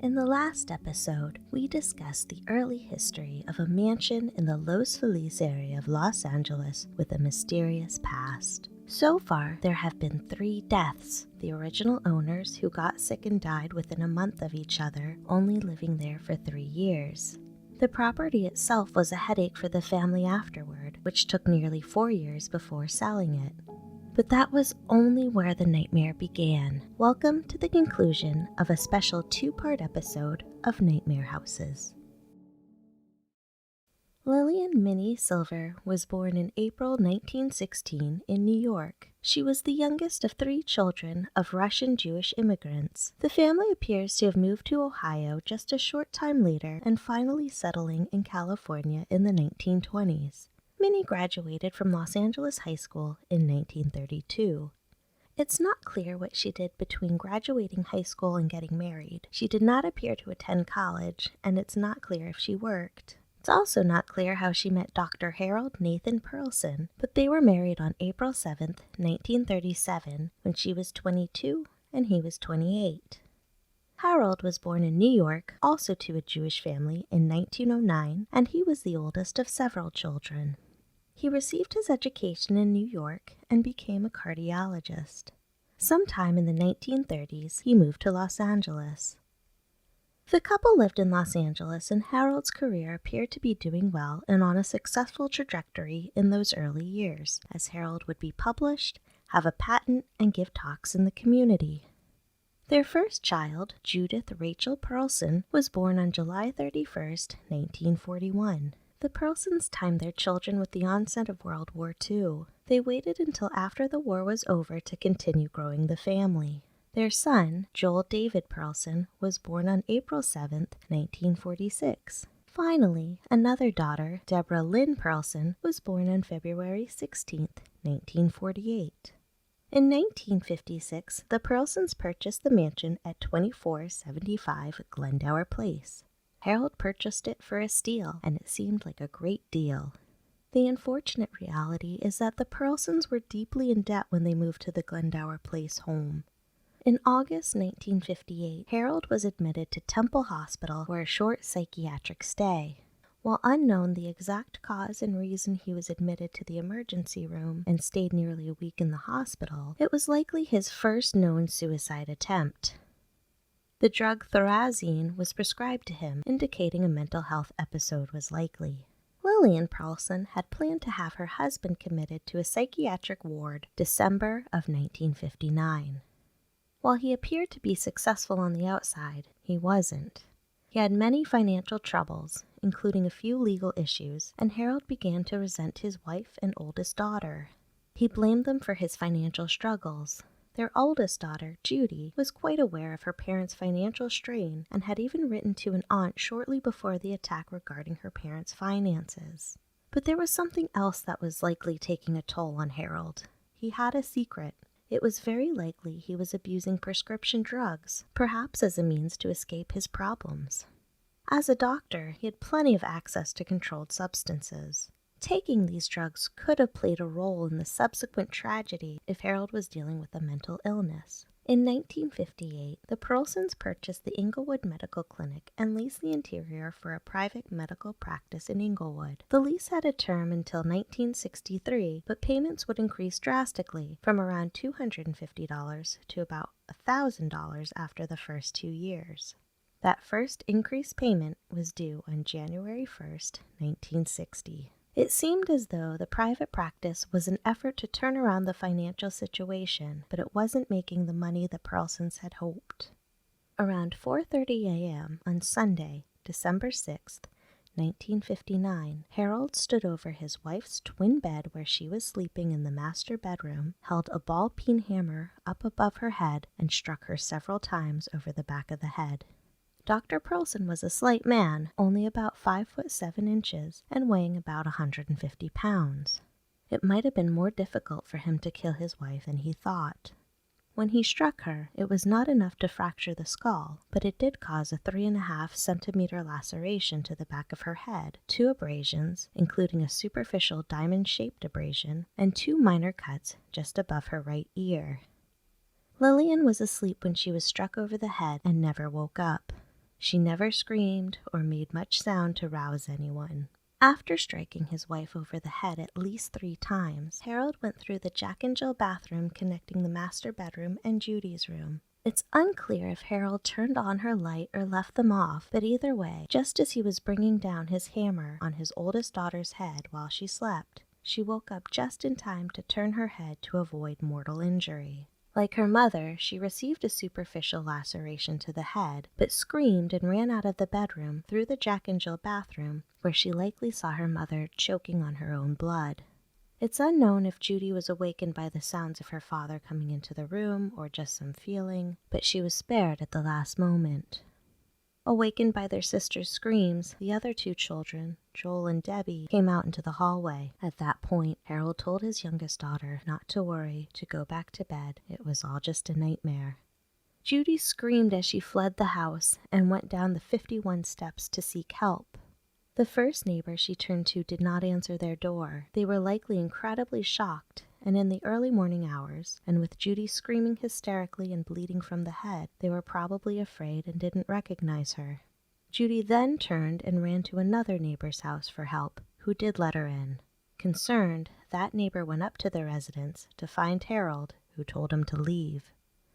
In the last episode, we discussed the early history of a mansion in the Los Feliz area of Los Angeles with a mysterious past. So far, there have been 3 deaths, the original owners who got sick and died within a month of each other, only living there for 3 years. The property itself was a headache for the family afterward, which took nearly 4 years before selling it. But that was only where the nightmare began. Welcome to the conclusion of a special 2-part episode of Nightmare Houses. Lillian Minnie Silver was born in April 1916 in New York. She was the youngest of 3 children of Russian Jewish immigrants. The family appears to have moved to Ohio just a short time later and finally settling in California in the 1920s. Minnie graduated from Los Angeles High School in 1932. It's not clear what she did between graduating high school and getting married. She did not appear to attend college, and it's not clear if she worked. It's also not clear how she met Dr. Harold Nathan Pearlson, but they were married on April 7, 1937, when she was 22 and he was 28. Harold was born in New York, also to a Jewish family, in 1909, and he was the oldest of several children. He received his education in New York and became a cardiologist. Sometime in the 1930s, he moved to Los Angeles. The couple lived in Los Angeles, and Harold's career appeared to be doing well and on a successful trajectory in those early years, as Harold would be published, have a patent, and give talks in the community. Their first child, Judith Rachel Pearlson, was born on July 31, 1941. The Pearlsons timed their children with the onset of World War II. They waited until after the war was over to continue growing the family. Their son, Joel David Pearlson, was born on April 7, 1946. Finally, another daughter, Deborah Lynn Pearlson, was born on February 16, 1948. In 1956, the Pearlsons purchased the mansion at 2475 Glendower Place. Harold purchased it for a steal, and it seemed like a great deal. The unfortunate reality is that the Pearlsons were deeply in debt when they moved to the Glendower Place home. In August 1958, Harold was admitted to Temple Hospital for a short psychiatric stay. While unknown the exact cause and reason he was admitted to the emergency room and stayed nearly a week in the hospital, it was likely his first known suicide attempt. The drug thorazine was prescribed to him, indicating a mental health episode was likely. Lillian Pearlson had planned to have her husband committed to a psychiatric ward December of 1959. While he appeared to be successful on the outside, he wasn't. He had many financial troubles, including a few legal issues, and Harold began to resent his wife and oldest daughter. He blamed them for his financial struggles. Their oldest daughter, Judy, was quite aware of her parents' financial strain and had even written to an aunt shortly before the attack regarding her parents' finances. But there was something else that was likely taking a toll on Harold. He had a secret. It was very likely he was abusing prescription drugs, perhaps as a means to escape his problems. As a doctor, he had plenty of access to controlled substances. Taking these drugs could have played a role in the subsequent tragedy if Harold was dealing with a mental illness. In 1958, the Pearlsons purchased the Inglewood Medical Clinic and leased the interior for a private medical practice in Inglewood. The lease had a term until 1963, but payments would increase drastically, from around $250 to about $1,000 after the first 2 years. That first increased payment was due on January 1, 1960. It seemed as though the private practice was an effort to turn around the financial situation, but it wasn't making the money the Pearlsons had hoped. Around 4:30 a.m. on Sunday, December 6, 1959, Harold stood over his wife's twin bed where she was sleeping in the master bedroom, held a ball-peen hammer up above her head, and struck her several times over the back of the head. Dr. Pearlson was a slight man, only about 5'7" and weighing about 150 pounds. It might have been more difficult for him to kill his wife than he thought. When he struck her, it was not enough to fracture the skull, but it did cause a 3.5-centimeter laceration to the back of her head, 2 abrasions, including a superficial diamond-shaped abrasion, and 2 minor cuts just above her right ear. Lillian was asleep when she was struck over the head and never woke up. She never screamed or made much sound to rouse anyone. After striking his wife over the head at least 3 times, Harold went through the Jack and Jill bathroom connecting the master bedroom and Judy's room. It's unclear if Harold turned on her light or left them off, but either way, just as he was bringing down his hammer on his oldest daughter's head while she slept, she woke up just in time to turn her head to avoid mortal injury. Like her mother, she received a superficial laceration to the head, but screamed and ran out of the bedroom through the Jack and Jill bathroom, where she likely saw her mother choking on her own blood. It's unknown if Judy was awakened by the sounds of her father coming into the room or just some feeling, but she was spared at the last moment. Awakened by their sister's screams, the other 2 children, Joel and Debbie, came out into the hallway. At that point, Harold told his youngest daughter not to worry, to go back to bed. It was all just a nightmare. Judy screamed as she fled the house and went down the 51 steps to seek help. The first neighbor she turned to did not answer their door. They were likely incredibly shocked, and in the early morning hours, and with Judy screaming hysterically and bleeding from the head, they were probably afraid and didn't recognize her. Judy then turned and ran to another neighbor's house for help, who did let her in. Concerned, that neighbor went up to the residence to find Harold, who told him to leave.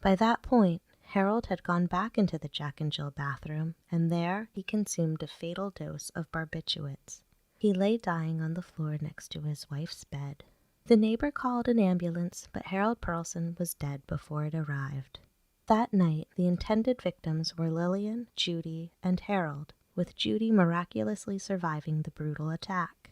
By that point, Harold had gone back into the Jack and Jill bathroom, and there he consumed a fatal dose of barbiturates. He lay dying on the floor next to his wife's bed. The neighbor called an ambulance, but Harold Pearlson was dead before it arrived. That night, the intended victims were Lillian, Judy, and Harold, with Judy miraculously surviving the brutal attack.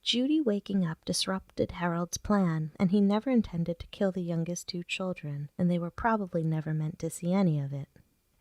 Judy waking up disrupted Harold's plan, and he never intended to kill the youngest 2 children, and they were probably never meant to see any of it.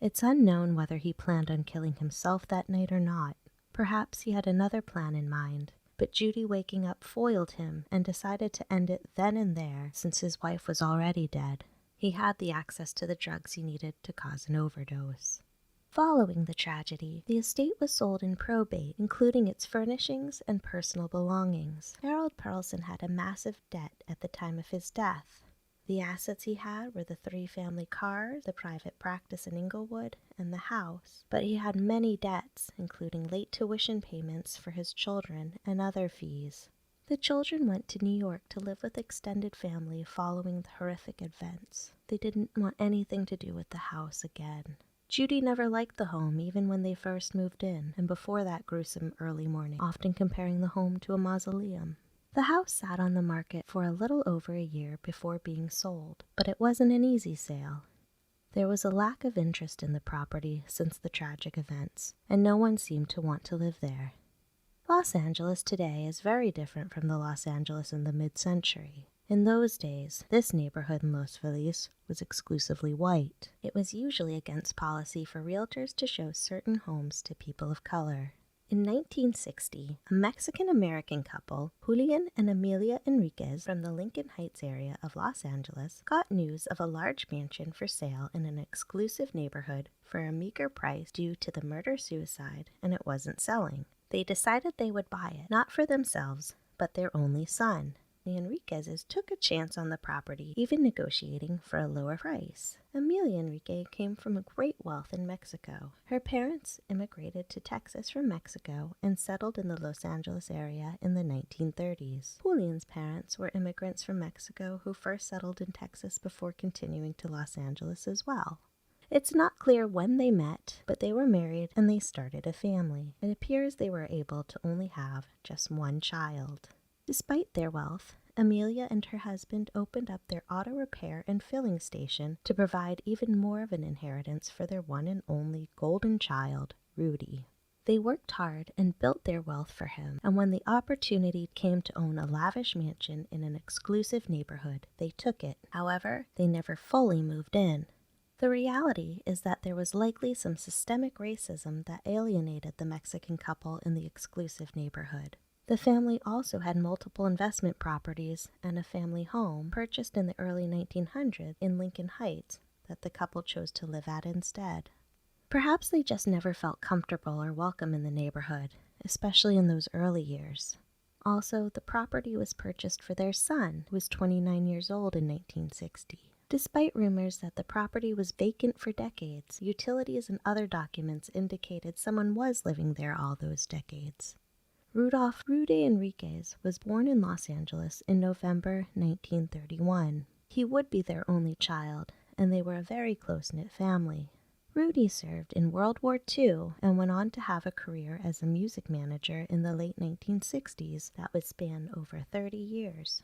It's unknown whether he planned on killing himself that night or not. Perhaps he had another plan in mind, but Judy waking up foiled him and decided to end it then and there since his wife was already dead. He had the access to the drugs he needed to cause an overdose. Following the tragedy, the estate was sold in probate, including its furnishings and personal belongings. Harold Pearlson had a massive debt at the time of his death. The assets he had were the 3 family cars, the private practice in Inglewood, and the house. But he had many debts, including late tuition payments for his children and other fees. The children went to New York to live with extended family following the horrific events. They didn't want anything to do with the house again. Judy never liked the home even when they first moved in, and before that gruesome early morning, often comparing the home to a mausoleum. The house sat on the market for a little over a year before being sold, but it wasn't an easy sale. There was a lack of interest in the property since the tragic events, and no one seemed to want to live there. Los Angeles today is very different from the Los Angeles in the mid-century. In those days, this neighborhood in Los Feliz was exclusively white. It was usually against policy for realtors to show certain homes to people of color. In 1960, a Mexican-American couple, Julian and Amelia Enriquez from the Lincoln Heights area of Los Angeles, got news of a large mansion for sale in an exclusive neighborhood for a meager price due to the murder-suicide, and it wasn't selling. They decided they would buy it, not for themselves, but their only son. The Enriquezes took a chance on the property, even negotiating for a lower price. Amelia Enriquez came from a great wealth in Mexico. Her parents immigrated to Texas from Mexico and settled in the Los Angeles area in the 1930s. Julian's parents were immigrants from Mexico who first settled in Texas before continuing to Los Angeles as well. It's not clear when they met, but they were married and they started a family. It appears they were able to only have just one child. Despite their wealth, Amelia and her husband opened up their auto repair and filling station to provide even more of an inheritance for their one and only golden child, Rudy. They worked hard and built their wealth for him, and when the opportunity came to own a lavish mansion in an exclusive neighborhood, they took it. However, they never fully moved in. The reality is that there was likely some systemic racism that alienated the Mexican couple in the exclusive neighborhood. The family also had multiple investment properties and a family home purchased in the early 1900s in Lincoln Heights that the couple chose to live at instead. Perhaps they just never felt comfortable or welcome in the neighborhood, especially in those early years. Also, the property was purchased for their son, who was 29 years old in 1960. Despite rumors that the property was vacant for decades, utilities and other documents indicated someone was living there all those decades. Rudy Enriquez was born in Los Angeles in November 1931. He would be their only child, and they were a very close-knit family. Rudy served in World War II and went on to have a career as a music manager in the late 1960s that would span over 30 years.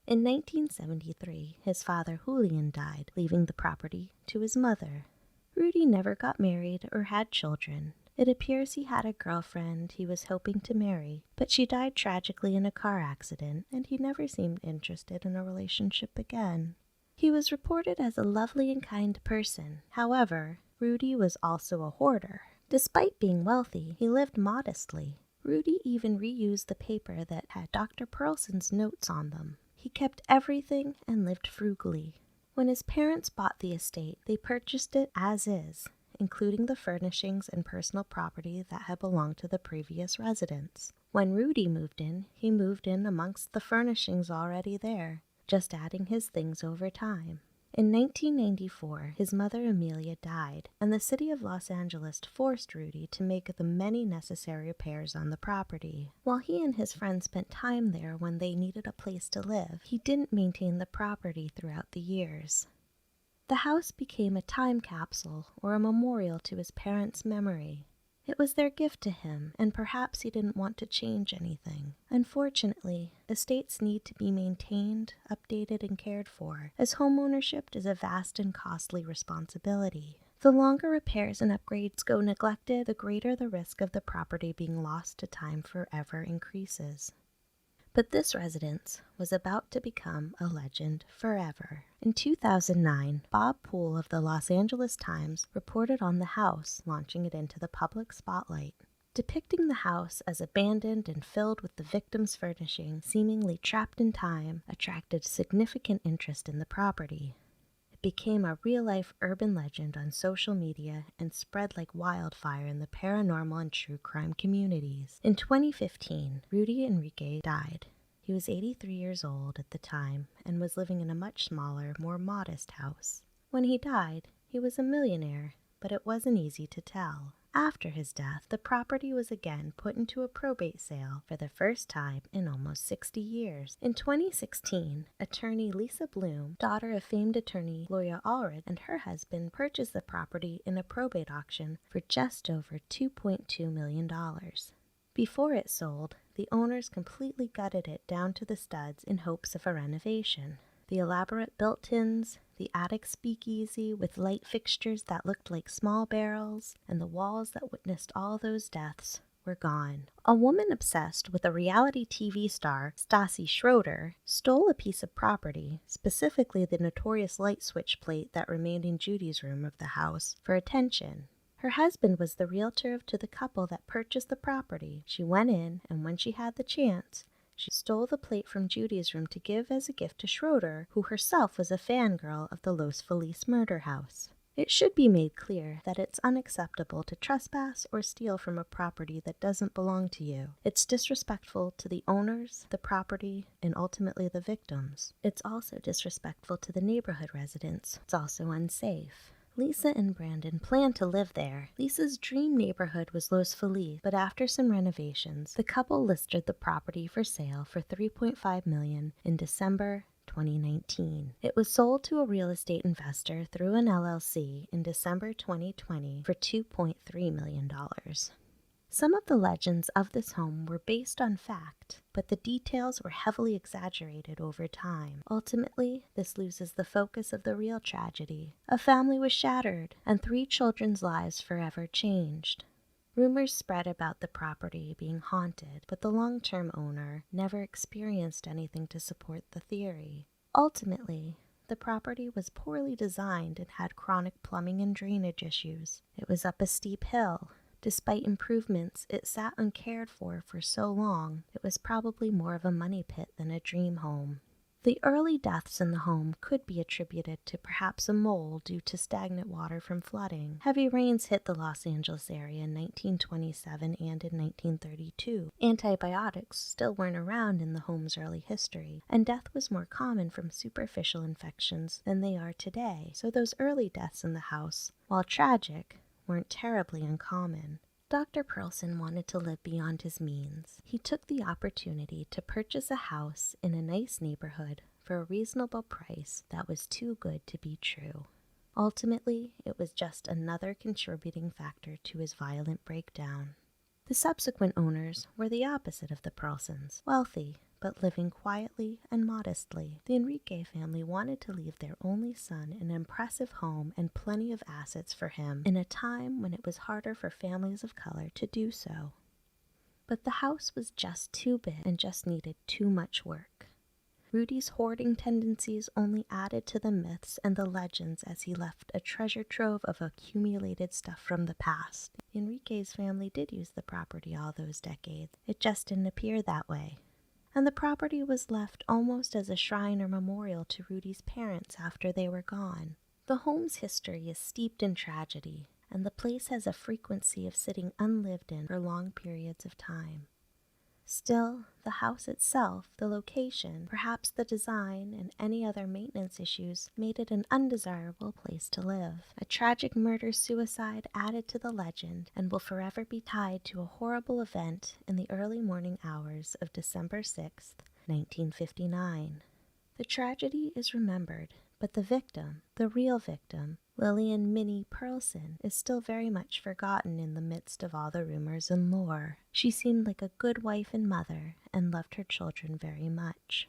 In 1973, his father Julian died, leaving the property to his mother. Rudy never got married or had children. It appears he had a girlfriend he was hoping to marry, but she died tragically in a car accident, and he never seemed interested in a relationship again. He was reported as a lovely and kind person. However, Rudy was also a hoarder. Despite being wealthy, he lived modestly. Rudy even reused the paper that had Dr. Pearlson's notes on them. He kept everything and lived frugally. When his parents bought the estate, they purchased it as is, including the furnishings and personal property that had belonged to the previous residents. When Rudy moved in, he moved in amongst the furnishings already there, just adding his things over time. In 1994, his mother Amelia died, and the city of Los Angeles forced Rudy to make the many necessary repairs on the property. While he and his friends spent time there when they needed a place to live, he didn't maintain the property throughout the years. The house became a time capsule or a memorial to his parents' memory. It was their gift to him, and perhaps he didn't want to change anything. Unfortunately, estates need to be maintained, updated, and cared for, as homeownership is a vast and costly responsibility. The longer repairs and upgrades go neglected, the greater the risk of the property being lost to time forever increases. But this residence was about to become a legend forever. In 2009, Bob Poole of the Los Angeles Times reported on the house, launching it into the public spotlight. Depicting the house as abandoned and filled with the victim's furnishing, seemingly trapped in time, attracted significant interest in the property. It became a real-life urban legend on social media and spread like wildfire in the paranormal and true crime communities. In 2015, Rudy Enriquez died. He was 83 years old at the time and was living in a much smaller, more modest house. When he died, he was a millionaire, but it wasn't easy to tell. After his death, the property was again put into a probate sale for the first time in almost 60 years. In 2016, attorney Lisa Bloom, daughter of famed attorney Gloria Allred, and her husband purchased the property in a probate auction for just over $2.2 million. Before it sold, the owners completely gutted it down to the studs in hopes of a renovation. The elaborate built-ins, the attic speakeasy with light fixtures that looked like small barrels, and the walls that witnessed all those deaths were gone. A woman obsessed with a reality TV star, Stassi Schroeder, stole a piece of property, specifically the notorious light switch plate that remained in Judy's room of the house, for attention. Her husband was the realtor to the couple that purchased the property. She went in, and when she had the chance, she stole the plate from Judy's room to give as a gift to Schroeder, who herself was a fangirl of the Los Feliz murder house. It should be made clear that it's unacceptable to trespass or steal from a property that doesn't belong to you. It's disrespectful to the owners, the property, and ultimately the victims. It's also disrespectful to the neighborhood residents. It's also unsafe. Lisa and Brandon planned to live there. Lisa's dream neighborhood was Los Feliz, but after some renovations, the couple listed the property for sale for $3.5 million in December 2019. It was sold to a real estate investor through an LLC in December 2020 for $2.3 million. Some of the legends of this home were based on fact, but the details were heavily exaggerated over time. Ultimately, this loses the focus of the real tragedy. A family was shattered, and 3 children's lives forever changed. Rumors spread about the property being haunted, but the long-term owner never experienced anything to support the theory. Ultimately, the property was poorly designed and had chronic plumbing and drainage issues. It was up a steep hill. Despite improvements, it sat uncared for so long, it was probably more of a money pit than a dream home. The early deaths in the home could be attributed to perhaps a mole due to stagnant water from flooding. Heavy rains hit the Los Angeles area in 1927 and in 1932. Antibiotics still weren't around in the home's early history, and death was more common from superficial infections than they are today, so those early deaths in the house, while tragic, weren't terribly uncommon. Dr. Pearlson wanted to live beyond his means. He took the opportunity to purchase a house in a nice neighborhood for a reasonable price that was too good to be true. Ultimately, it was just another contributing factor to his violent breakdown. The subsequent owners were the opposite of the Pearlsons, wealthy, but living quietly and modestly. The Enriquez family wanted to leave their only son an impressive home and plenty of assets for him in a time when it was harder for families of color to do so. But the house was just too big and just needed too much work. Rudy's hoarding tendencies only added to the myths and the legends as he left a treasure trove of accumulated stuff from the past. The Enriquez family did use the property all those decades. It just didn't appear that way. And the property was left almost as a shrine or memorial to Rudy's parents after they were gone. The home's history is steeped in tragedy, and the place has a frequency of sitting unlived in for long periods of time. Still, the house itself, the location, perhaps the design, and any other maintenance issues made it an undesirable place to live. A tragic murder-suicide added to the legend and will forever be tied to a horrible event in the early morning hours of December 6, 1959. The tragedy is remembered, but the victim, the real victim, Lillian Minnie Pearlson, is still very much forgotten in the midst of all the rumors and lore. She seemed like a good wife and mother and loved her children very much.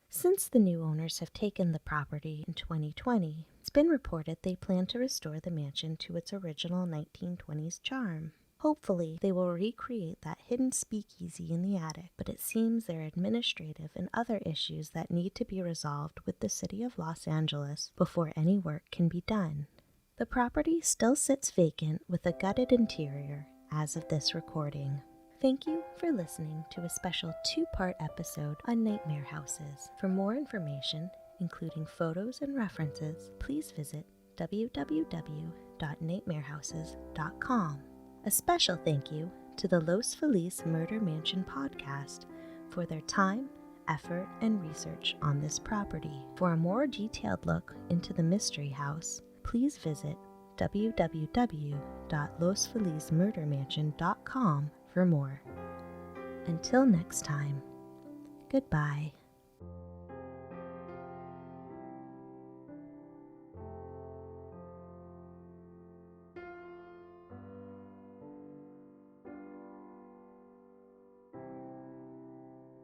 Since the new owners have taken the property in 2020, it's been reported they plan to restore the mansion to its original 1920s charm. Hopefully, they will recreate that hidden speakeasy in the attic, but it seems there are administrative and other issues that need to be resolved with the city of Los Angeles before any work can be done. The property still sits vacant with a gutted interior as of this recording. Thank you for listening to a special 2-part episode on nightmare houses. For more information, including photos and references, please visit www.nightmarehouses.com. A special thank you to the Los Feliz Murder Mansion podcast for their time, effort, and research on this property. For a more detailed look into the mystery house, please visit www.losfelizmurdermansion.com for more. Until next time, goodbye.